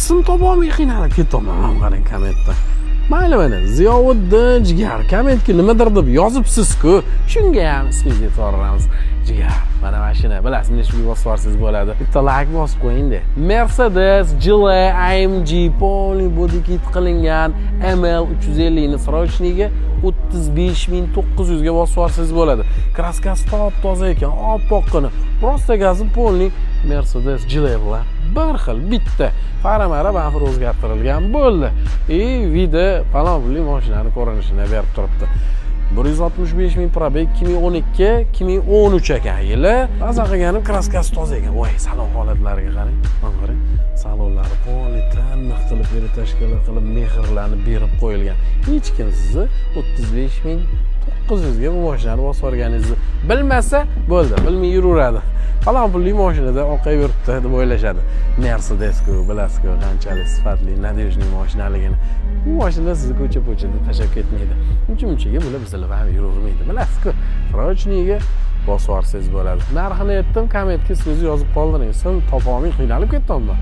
ism topolmay qiynalib ketyapman qarang kommentda. Mayli mana Ziyovuddin Jigar kommentga nimadir deb yozibsiz-ku, shunga ham ismingizni e'tiborlaymiz. Jigar, mana mashina bilasiz, nechta bosib yuborsangiz bo'ladi. Bitta like bosib qo'ying-da. Mercedes Gile AMG полный body kit qilingan ML 350 ni срочныйga 35900 ga bosib yuborsangiz bo'ladi. Kraskasi top-toza ekan, oppoqqina. Просто gazi полный Mercedes Gile bilan bir xil bitta faramara bafir o'zgartirilgan bo'ldi. Vida palonli mashinaning ko'rinishini berib turibdi. 165 ming probeg 2012-2013 ekan yili. Ba'zan qilganim kraskasi toza ekan. Voy, salon holatlariga qarang. Mana qarang. Salonlari politan qilib beri tashkil qilib mehrlarni berib qo'yilgan. Hech kim sizni 35900 ga bu mashinani bosib olganingizni bilmasa bo'ldi, bilmay yuraveradi. Falon pulli mashinada oqayib yuribdi deb o'ylashadi. Mercedes-ku, bilasizku, qanchalik sifatli, nadejniy mashinaligini. Bu mashina sizni ko'cha-ko'chada tashlab ketmaydi. Uncha-munchaga bular bizilib ham yuravermaydi. Bilasizku, срочныйga bosib olsangiz bo'ladi. Narxini aytdim, kommentga siz yozib qoldiring. Sim topolmay qiynalib ketdimmi?